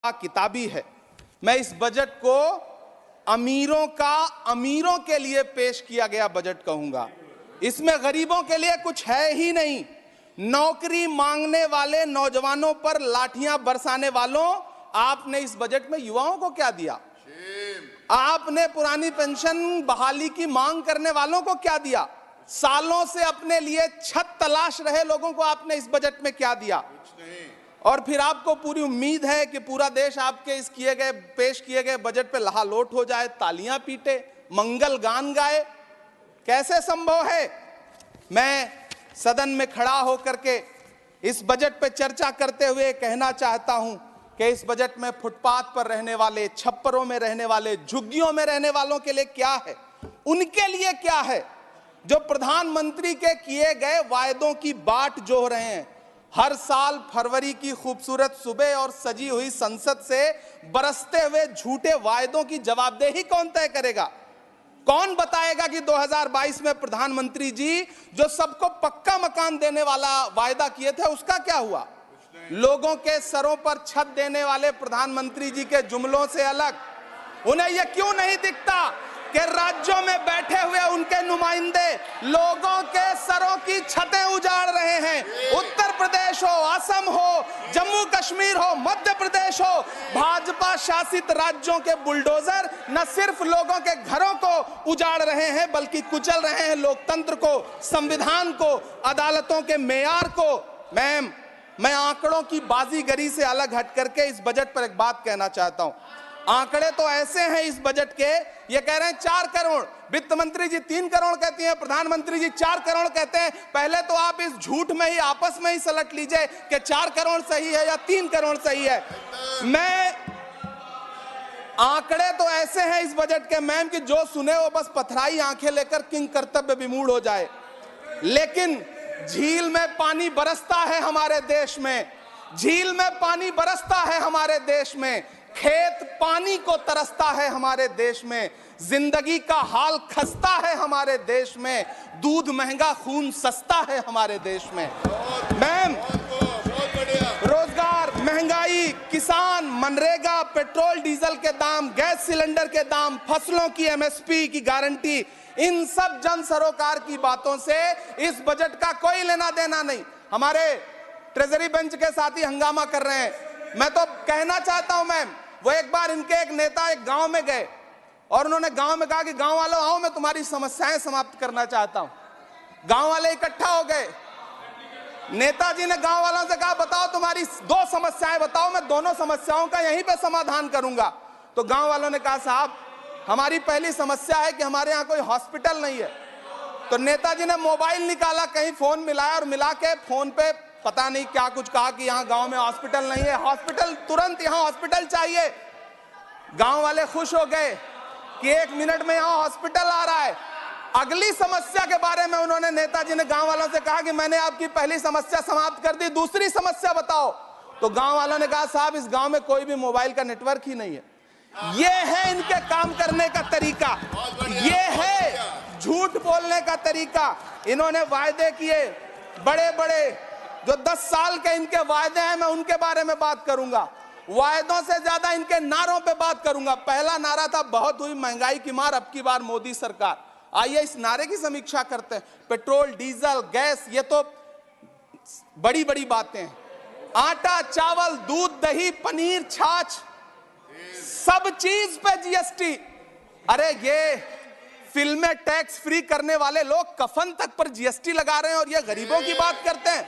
किताबी है। मैं इस बजट को अमीरों के लिए पेश किया गया बजट कहूंगा। इसमें गरीबों के लिए कुछ है ही नहीं। नौकरी मांगने वाले नौजवानों पर लाठियां बरसाने वालों, आपने इस बजट में युवाओं को क्या दिया? आपने पुरानी पेंशन बहाली की मांग करने वालों को क्या दिया? सालों से अपने लिए छत तलाश रहे लोगों को आपने इस बजट में क्या दिया? और फिर आपको पूरी उम्मीद है कि पूरा देश आपके इस पेश किए गए बजट पे लहालोट हो जाए, तालियां पीटे, मंगल गान गाए। कैसे संभव है? मैं सदन में खड़ा होकर के इस बजट पे चर्चा करते हुए कहना चाहता हूं कि इस बजट में फुटपाथ पर रहने वाले, छप्परों में रहने वाले, झुग्गियों में रहने वालों के लिए क्या है, उनके लिए क्या है? जो प्रधानमंत्री के किए गए वायदों की बाट जोह रहे हैं। हर साल फरवरी की खूबसूरत सुबह और सजी हुई संसद से बरसते हुए झूठे वायदों की जवाबदेही कौन तय करेगा? कौन बताएगा कि 2022 में प्रधानमंत्री जी जो सबको पक्का मकान देने वाला वायदा किए थे उसका क्या हुआ? लोगों के सरों पर छत देने वाले प्रधानमंत्री जी के जुमलों से अलग उन्हें यह क्यों नहीं दिखता कि राज्यों में बैठे हुए उनके नुमाइंदे लोगों के सरों की छतें उजाड़ रहे हैं? उत्तर प्रदेश हो, असम हो, जम्मू कश्मीर हो, मध्य प्रदेश हो, भाजपा शासित राज्यों के बुलडोजर न सिर्फ लोगों के घरों को उजाड़ रहे हैं बल्कि कुचल रहे हैं लोकतंत्र को, संविधान को, अदालतों के मेयार को। मैं आंकड़ों की बाजीगरी से अलग हट करके इस बजट पर एक बात कहना चाहता हूं। आंकड़े तो ऐसे हैं इस बजट के, ये कह रहे हैं 4 करोड़, वित्त मंत्री जी 3 करोड़ कहती हैं, प्रधानमंत्री जी 4 करोड़ कहते हैं। पहले तो आप इस झूठ में ही आपस में ही सलट लीजिए कि 4 करोड़ सही है या 3 करोड़ सही है। आंकड़े तो ऐसे हैं इस बजट के मैम कि जो सुने वो बस पथराई आंखें लेकर किंग कर्तव्य विमूढ़ हो जाए। लेकिन झील में पानी बरसता है हमारे देश में, झील में पानी बरसता है हमारे देश में, खेत पानी को तरसता है हमारे देश में, जिंदगी का हाल खस्ता है हमारे देश में, दूध महंगा खून सस्ता है हमारे देश में। मैम, रोजगार, महंगाई, किसान, मनरेगा, पेट्रोल डीजल के दाम, गैस सिलेंडर के दाम, फसलों की एमएसपी की गारंटी, इन सब जन सरोकार की बातों से इस बजट का कोई लेना देना नहीं। हमारे ट्रेजरी बेंच के साथी हंगामा कर रहे हैं। मैं तो कहना चाहता हूं मैम, वो एक बार इनके एक नेता एक गांव में गए और उन्होंने गांव में कहा कि गांव वालों आओ, मैं तुम्हारी समस्याएं समाप्त करना चाहता हूं। गांव वाले इकट्ठा हो गए। नेताजी ने गांव वालों से कहा बताओ तुम्हारी 2 समस्याएं बताओ, मैं दोनों समस्याओं का यहीं पे समाधान करूंगा। तो गांव वालों ने कहा साहब हमारी पहली समस्या है कि हमारे यहाँ कोई हॉस्पिटल नहीं है। तो नेताजी ने मोबाइल निकाला, कहीं फोन मिलाया और मिला के फोन पे पता नहीं क्या कुछ कहा कि यहाँ गांव में हॉस्पिटल नहीं है, हॉस्पिटल तुरंत, यहाँ हॉस्पिटल चाहिए। गांव वाले खुश हो गए कि 1 मिनट में यहाँ हॉस्पिटल आ रहा है। अगली समस्या के बारे में उन्होंने, नेताजी ने गांव वालों से कहा कि मैंने आपकी पहली समस्या समाप्त कर दी, दूसरी समस्या बताओ। तो गांव वालों ने कहा साहब इस गांव में कोई भी मोबाइल का नेटवर्क ही नहीं है। ये है इनके काम करने का तरीका, ये है झूठ बोलने का तरीका। इन्होंने वायदे किए बड़े बड़े, जो 10 साल के इनके वायदे हैं, मैं उनके बारे में बात करूंगा। वायदों से ज्यादा इनके नारों पे बात करूंगा। पहला नारा था बहुत हुई महंगाई की मार, अब की बार मोदी सरकार। आइए इस नारे की समीक्षा करते हैं। पेट्रोल, डीजल, गैस, ये तो बड़ी बड़ी बातें हैं। आटा, चावल, दूध, दही, पनीर, छाछ, सब चीज पे जीएसटी। अरे ये फिल्में टैक्स फ्री करने वाले लोग कफन तक पर जीएसटी लगा रहे हैं और ये गरीबों की बात करते हैं।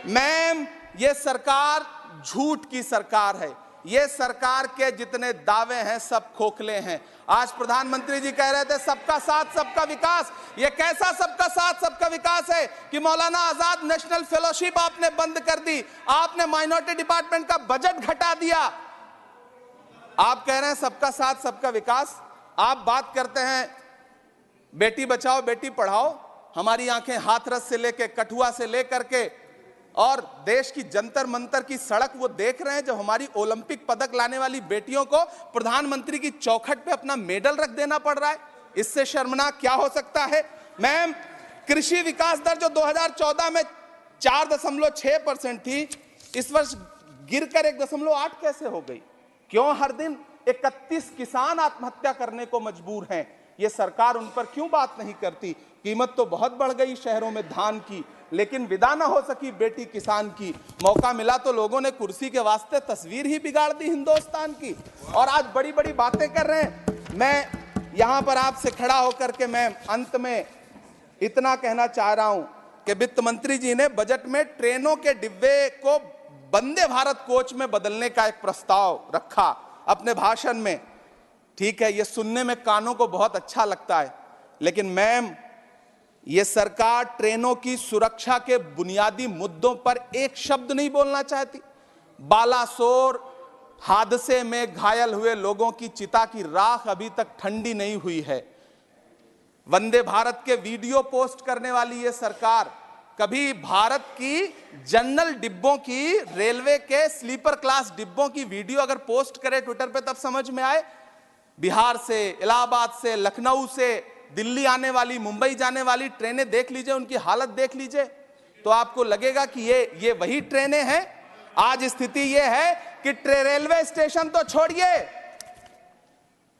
मैम ये सरकार झूठ की सरकार है। ये सरकार के जितने दावे हैं सब खोखले हैं। आज प्रधानमंत्री जी कह रहे थे सबका साथ सबका विकास। ये कैसा सबका साथ सबका विकास है कि मौलाना आजाद नेशनल फेलोशिप आपने बंद कर दी, आपने माइनॉरिटी डिपार्टमेंट का बजट घटा दिया। आप कह रहे हैं सबका साथ सबका विकास। आप बात करते हैं बेटी बचाओ बेटी पढ़ाओ। हमारी आंखें हाथरस से लेकर, कठुआ से लेकर के और देश की जंतर मंतर की सड़क वो देख रहे हैं जब हमारी ओलंपिक पदक लाने वाली बेटियों को प्रधानमंत्री की चौखट पे अपना मेडल रख देना पड़ रहा है। इससे शर्मनाक क्या हो सकता है? मैम, कृषि विकास दर जो 2014 में 4.6% थी, इस वर्ष गिरकर 1.8 कैसे हो गई? क्यों हर दिन 31 किसान आत्महत्या करने को मजबूर हैं? ये सरकार उन पर क्यों बात नहीं करती? कीमत तो बहुत बढ़ गई शहरों में धान की, लेकिन विदा ना हो सकी बेटी किसान की। मौका मिला तो लोगों ने कुर्सी के वास्ते तस्वीर ही बिगाड़ दी हिंदुस्तान की, और आज बड़ी बड़ी बातें कर रहे हैं। मैं यहां पर आपसे खड़ा होकर के मैं अंत में इतना कहना चाह रहा हूं कि वित्त मंत्री जी ने बजट में ट्रेनों के डिब्बे को वंदे भारत कोच में बदलने का एक प्रस्ताव रखा अपने भाषण में। ठीक है, ये सुनने में कानों को बहुत अच्छा लगता है, लेकिन मैम, ये सरकार ट्रेनों की सुरक्षा के बुनियादी मुद्दों पर एक शब्द नहीं बोलना चाहती। बालासोर हादसे में घायल हुए लोगों की चिता की राख अभी तक ठंडी नहीं हुई है। वंदे भारत के वीडियो पोस्ट करने वाली ये सरकार कभी भारत की जनरल डिब्बों की, रेलवे के स्लीपर क्लास डिब्बों की वीडियो अगर पोस्ट करे ट्विटर पे तब समझ में आए। बिहार से, इलाहाबाद से, लखनऊ से दिल्ली आने वाली, मुंबई जाने वाली ट्रेनें देख लीजिए, उनकी हालत देख लीजिए, तो आपको लगेगा कि ये वही ट्रेनें हैं। आज स्थिति ये है कि रेलवे स्टेशन तो छोड़िए,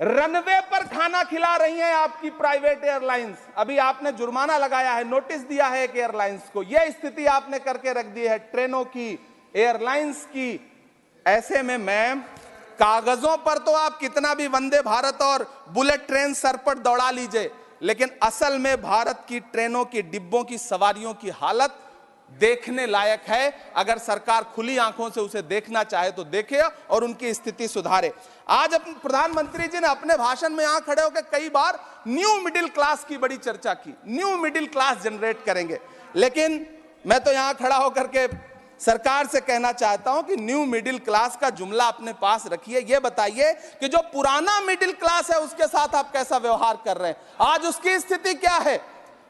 रनवे पर खाना खिला रही हैं आपकी प्राइवेट एयरलाइंस। अभी आपने जुर्माना लगाया है, नोटिस दिया है एक एयरलाइंस को। यह स्थिति आपने करके रख दी है ट्रेनों की, एयरलाइंस की। ऐसे में मैम, कागजों पर तो आप कितना भी वंदे भारत और बुलेट ट्रेन सर पर दौड़ा लीजिए, लेकिन असल में भारत की ट्रेनों की डिब्बों की सवारियों की हालत देखने लायक है। अगर सरकार खुली आंखों से उसे देखना चाहे तो देखे और उनकी स्थिति सुधारे। आज अपने प्रधानमंत्री जी ने अपने भाषण में यहां खड़े होकर कई बार न्यू मिडिल क्लास की बड़ी चर्चा की, न्यू मिडिल क्लास जनरेट करेंगे। लेकिन मैं तो यहां खड़ा होकर के सरकार से कहना चाहता हूं कि न्यू मिडिल क्लास का जुमला अपने पास रखिए। यह बताइए कि जो पुराना मिडिल क्लास है उसके साथ आप कैसा व्यवहार कर रहे हैं। आज उसकी स्थिति क्या है?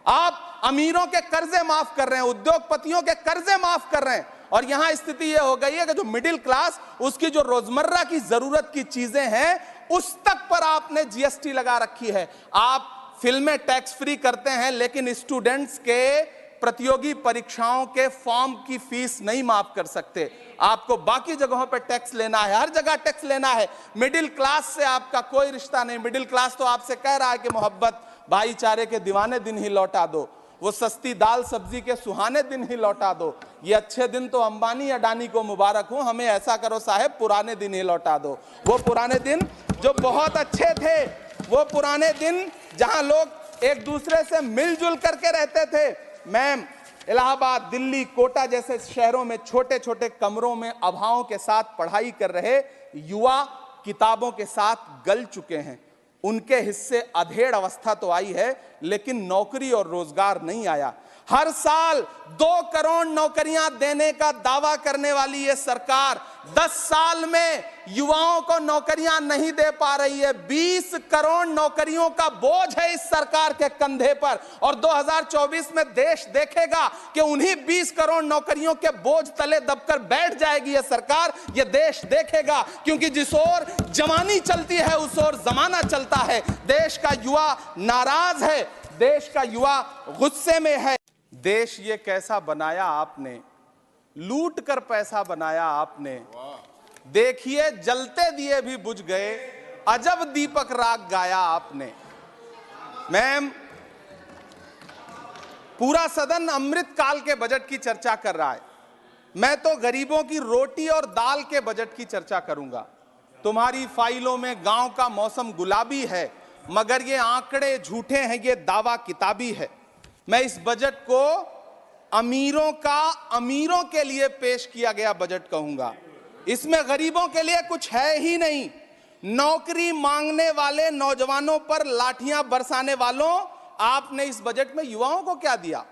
आप अमीरों के कर्जे माफ कर रहे हैं, उद्योगपतियों के कर्जे माफ कर रहे हैं, और यहां स्थिति यह हो गई है कि जो मिडिल क्लास, उसकी जो रोजमर्रा की जरूरत की चीजें हैं उस तक पर आपने जीएसटी लगा रखी है। आप फिल्में टैक्स फ्री करते हैं, लेकिन स्टूडेंट्स के प्रतियोगी परीक्षाओं के फॉर्म की फीस नहीं माफ कर सकते। आपको बाकी जगहों पर टैक्स लेना है, हर जगह टैक्स लेना है। मिडिल क्लास से आपका कोई रिश्ता नहीं। मिडिल क्लास तो आपसे कह रहा है कि मोहब्बत, भाईचारे के दीवाने दिन ही लौटा दो, वो सस्ती दाल सब्जी के सुहाने दिन ही लौटा दो। ये अच्छे दिन तो अंबानी अडानी को मुबारक हो, हमें ऐसा करो साहब, पुराने दिन ही लौटा दो। वो पुराने दिन जो बहुत अच्छे थे, वो पुराने दिन जहां लोग एक दूसरे से मिलजुल करके रहते थे। मैम, इलाहाबाद, दिल्ली, कोटा जैसे शहरों में छोटे छोटे कमरों में अभावों के साथ पढ़ाई कर रहे युवा किताबों के साथ गल चुके हैं। उनके हिस्से अधेड़ अवस्था तो आई है, लेकिन नौकरी और रोजगार नहीं आया। हर साल 2 करोड़ नौकरियां देने का दावा करने वाली ये सरकार 10 साल में युवाओं को नौकरियां नहीं दे पा रही है। 20 करोड़ नौकरियों का बोझ है इस सरकार के कंधे पर, और 2024 में देश देखेगा कि उन्हीं 20 करोड़ नौकरियों के बोझ तले दबकर बैठ जाएगी ये सरकार। ये देश देखेगा, क्योंकि जिस ओर जवानी चलती है उस ओर जमाना चलता है। देश का युवा नाराज है, देश का युवा गुस्से में है। देश ये कैसा बनाया आपने, लूट कर पैसा बनाया आपने। देखिए जलते दिए भी बुझ गए, अजब दीपक राग गाया आपने। मैम, पूरा सदन अमृत काल के बजट की चर्चा कर रहा है, मैं तो गरीबों की रोटी और दाल के बजट की चर्चा करूंगा। तुम्हारी फाइलों में गांव का मौसम गुलाबी है, मगर ये आंकड़े झूठे हैं, ये दावा किताबी है। मैं इस बजट को अमीरों के लिए पेश किया गया बजट कहूंगा। इसमें गरीबों के लिए कुछ है ही नहीं। नौकरी मांगने वाले नौजवानों पर लाठियां बरसाने वालों, आपने इस बजट में युवाओं को क्या दिया?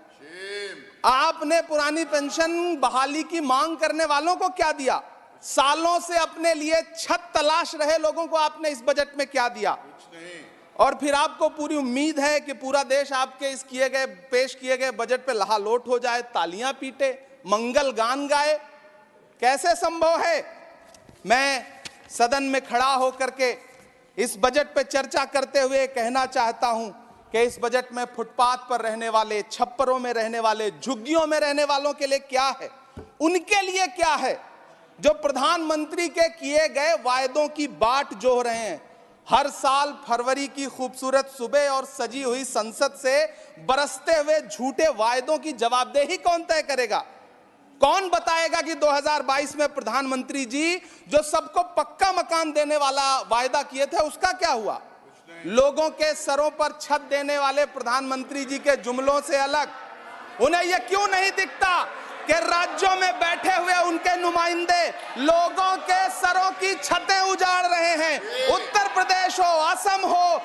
आपने पुरानी पेंशन बहाली की मांग करने वालों को क्या दिया? सालों से अपने लिए छत तलाश रहे लोगों को आपने इस बजट में क्या दिया? कुछ नहीं। और फिर आपको पूरी उम्मीद है कि पूरा देश आपके इस पेश किए गए बजट पे लहालोट हो जाए, तालियां पीटे, मंगल गान गाए। कैसे संभव है? मैं सदन में खड़ा होकर के इस बजट पे चर्चा करते हुए कहना चाहता हूं कि इस बजट में फुटपाथ पर रहने वाले, छप्परों में रहने वाले, झुग्गियों में रहने वालों के लिए क्या है, उनके लिए क्या है? जो प्रधानमंत्री के किए गए वायदों की बाट जोह रहे हैं। हर साल फरवरी की खूबसूरत सुबह और सजी हुई संसद से बरसते हुए झूठे वायदों की जवाबदेही कौन तय करेगा? कौन बताएगा कि 2022 में प्रधानमंत्री जी जो सबको पक्का मकान देने वाला वायदा किए थे उसका क्या हुआ? लोगों के सरों पर छत देने वाले प्रधानमंत्री जी के जुमलों से अलग उन्हें यह क्यों नहीं दिखता कि राज्यों में बैठे हुए उनके नुमाइंदे लोगों के सरों की छतें उजाड़ रहे हैं? उत्तर प्रदेश हो, असम हो,